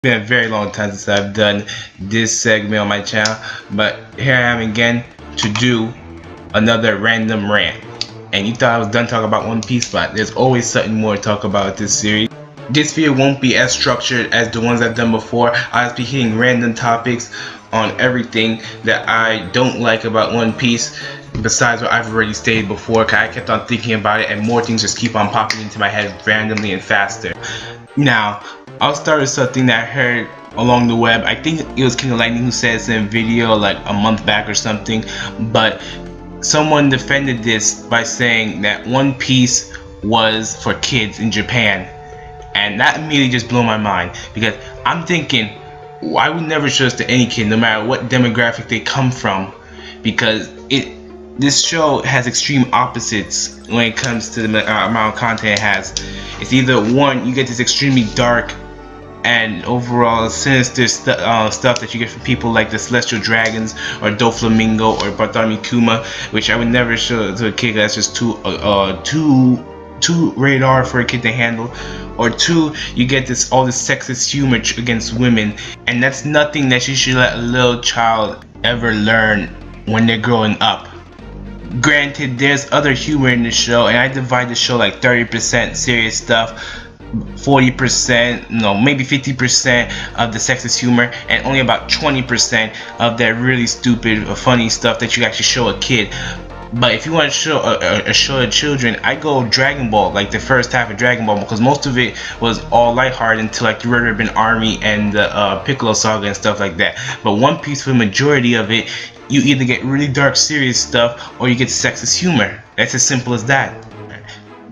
Been a very long time since I've done this segment on my channel, but here I am again to do another random rant. And you thought I was done talking about One Piece, but there's always something more to talk about this series. This video won't be as structured as the ones I've done before. I'll be hitting random topics on everything that I don't like about One Piece, besides what I've already stated before, because I kept on thinking about it and more things just keep on popping into my head randomly and faster. Now, I'll start with something that I heard along the web. I think it was King of Lightning who said this in a video like a month back or something, but someone defended this by saying that One Piece was for kids in Japan, and that immediately just blew my mind, because I'm thinking, why would never show this to any kid, no matter what demographic they come from, because this show has extreme opposites when it comes to the amount of content it has. It's either one, you get this extremely dark and overall sinister stuff that you get from people like the Celestial Dragons or Doflamingo or Bartholomew Kuma, which I would never show to a kid. That's just too rated R for a kid to handle. Or two, you get all this sexist humor against women, and that's nothing that you should let a little child ever learn when they're growing up. Granted, there's other humor in the show, and I divide the show like 30% serious stuff, 40%, no, maybe 50% of the sexist humor, and only about 20% of that really stupid, funny stuff that you actually show a kid. But if you want to show a show to children, I go Dragon Ball, like the first half of Dragon Ball, because most of it was all lighthearted until like the Red Ribbon Army and the Piccolo Saga and stuff like that. But One Piece, for the majority of it, you either get really dark, serious stuff, or you get sexist humor. That's as simple as that.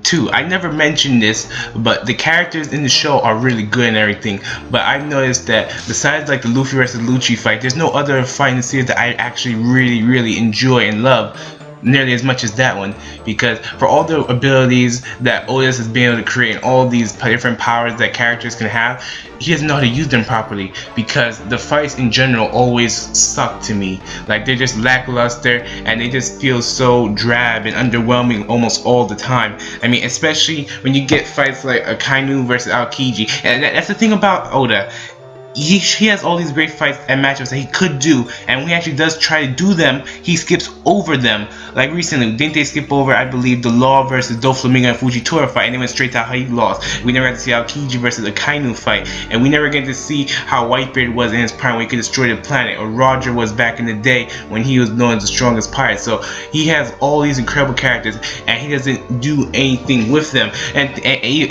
Two, I never mentioned this, but the characters in the show are really good and everything, but I've noticed that besides like the Luffy versus Lucci fight, there's no other fight in the series that I actually really enjoy and love nearly as much as that one, because for all the abilities that Otis has been able to create and all these different powers that characters can have, he doesn't know how to use them properly, because the fights in general always suck to me. Like, they're just lackluster and they just feel so drab and underwhelming almost all the time. I mean, especially when you get fights like Akainu versus Aokiji, and that's the thing about Oda. He has all these great fights and matchups that he could do, and when he actually does try to do them, he skips over them. Like recently, didn't they skip over, I believe, the Law versus Doflamingo and Fujitora fight, and they went straight to how he lost. We never got to see Aokiji versus the Akainu fight, and we never get to see how Whitebeard was in his prime when he could destroy the planet, or Roger was back in the day when he was known as the strongest pirate. So he has all these incredible characters, and he doesn't do anything with them. And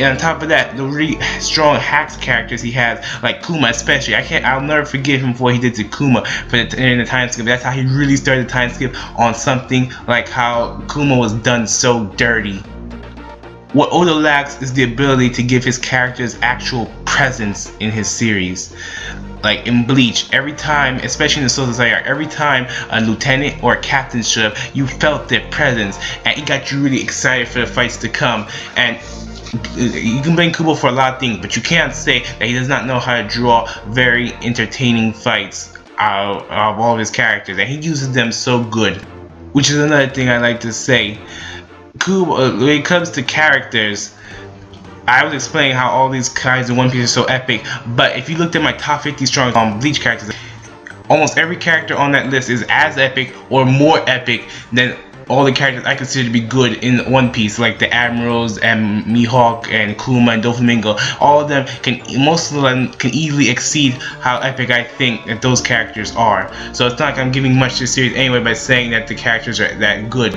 on top of that, the really strong hacks characters he has, like Kuma especially. I'll never forgive him for what he did to Kuma in the time skip. That's how he really started the time skip on something like how Kuma was done so dirty. What Oda lacks is the ability to give his characters actual presence in his series. Like in Bleach, every time, especially in the Soul Society, every time a lieutenant or a captain showed up, you felt their presence, and it got you really excited for the fights to come. And you can blame Kubo for a lot of things, but you can't say that he does not know how to draw very entertaining fights out of all of his characters, and he uses them so good. Which is another thing I like to say. Kubo, when it comes to characters, I was explaining how all these guys in One Piece are so epic, but if you looked at my top 50 strong Bleach characters, almost every character on that list is as epic or more epic than all the characters I consider to be good in One Piece, like the Admirals and Mihawk and Kuma and Doflamingo. All of them most of them can easily exceed how epic I think that those characters are. So it's not like I'm giving much to the series anyway by saying that the characters are that good.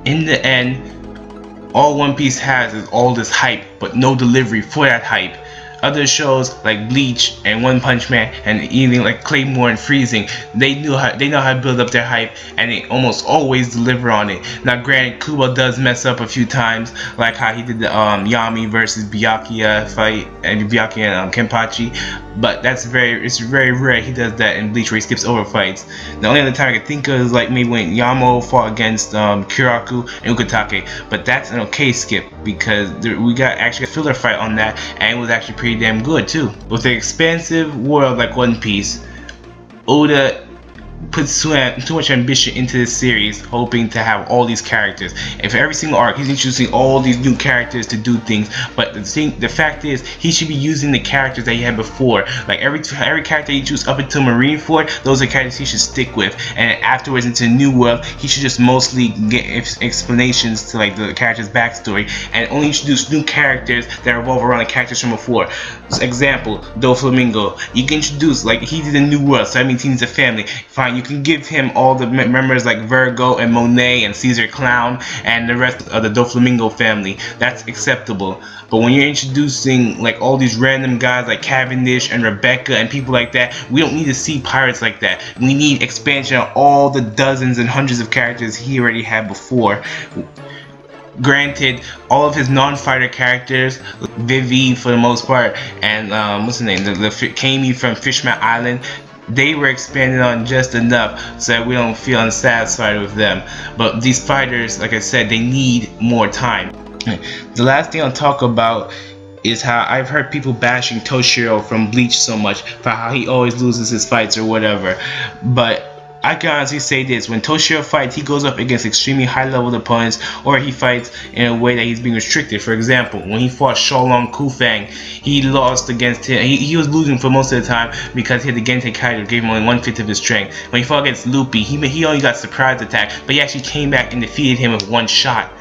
In the end, all One Piece has is all this hype, but no delivery for that hype. Other shows like Bleach and One Punch Man and even like Claymore and Freezing, they know how to build up their hype, and they almost always deliver on it. Now granted, Kubo does mess up a few times, like how he did the Yami versus Byakuya fight, and Byakuya and Kenpachi, but it's very rare he does that in Bleach where he skips over fights. The only other time I can think of is like maybe when Yamo fought against Kiraku and Ukitake, but that's an okay skip because we got actually a filler fight on that, and it was actually pretty damn good too. With an expansive world like One Piece, Oda puts too much ambition into this series, hoping to have all these characters. And for every single arc, he's introducing all these new characters to do things. But the fact is, he should be using the characters that he had before. Like every character he chooses up until Marineford, those are characters he should stick with. And afterwards into New World, he should just mostly get explanations to like the character's backstory, and only introduce new characters that revolve around the characters from before. Example, Doflamingo. You can introduce, like, he did a New World, so that means he needs a family. Fine, you can give him all the members like Virgo and Monet and Caesar Clown and the rest of the Doflamingo family. That's acceptable. But when you're introducing like all these random guys like Cavendish and Rebecca and people like that, we don't need to see pirates like that. We need expansion of all the dozens and hundreds of characters he already had before. Granted, all of his non-fighter characters, Vivi for the most part, and what's the name, the Kami from Fishman Island, they were expanded on just enough so that we don't feel unsatisfied with them. But these fighters, like I said, they need more time. The last thing I'll talk about is how I've heard people bashing Toshiro from Bleach so much for how he always loses his fights or whatever. But I can honestly say this: when Toshiro fights, he goes up against extremely high-level opponents, or he fights in a way that he's being restricted. For example, when he fought Sholong Kufang, he lost against him. He was losing for most of the time because he had the Gente Kaido, gave him only 1/5 of his strength. When he fought against Luffy, he only got surprise attack, but he actually came back and defeated him with one shot.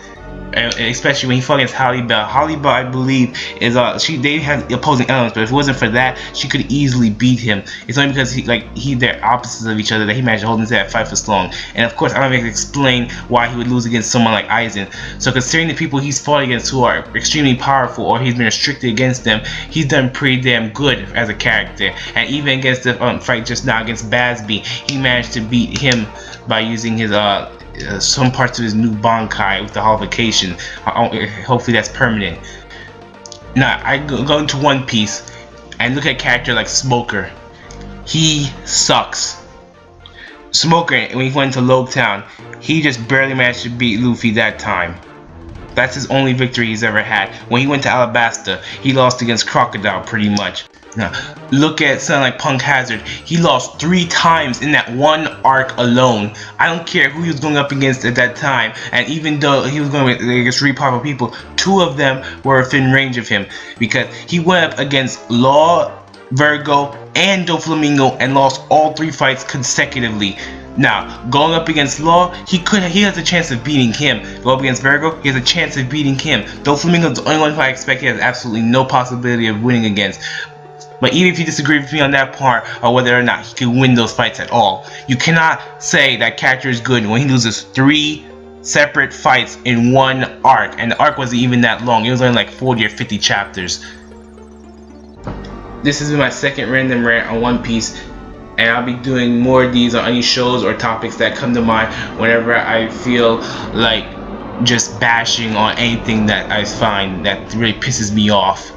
And especially when he fought against Halle Bell. Halle Bell, I believe, is they have opposing elements, but if it wasn't for that, she could easily beat him. It's only because they're opposites of each other that he managed to hold into that fight for so long. And of course, I don't have to explain why he would lose against someone like Aizen. So considering the people he's fought against who are extremely powerful, or he's been restricted against them, he's done pretty damn good as a character. And even against the fight just now against Basby, he managed to beat him by using his some parts of his new Bankai with the Holification. Hopefully that's permanent. Now I go into One Piece and look at a character like Smoker. He sucks. Smoker, when he went to Logtown, he just barely managed to beat Luffy that time. That's his only victory he's ever had. When he went to Alabasta, he lost against Crocodile pretty much. Now, look at something like Punk Hazard. He lost 3 times in that one arc alone. I don't care who he was going up against at that time, and even though he was going against 3 powerful people, 2 of them were within range of him, because he went up against Law, Virgo, and Doflamingo and lost all 3 fights consecutively. Now, going up against Law, he has a chance of beating him. Go up against Virgo, he has a chance of beating him. Doflamingo's the only one who I expect he has absolutely no possibility of winning against. But even if you disagree with me on that part, or whether or not he can win those fights at all, you cannot say that character is good when he loses 3 separate fights in one arc, and the arc wasn't even that long. It was only like 40 or 50 chapters. This has been my second random rant on One Piece, and I'll be doing more of these on any shows or topics that come to mind whenever I feel like just bashing on anything that I find that really pisses me off.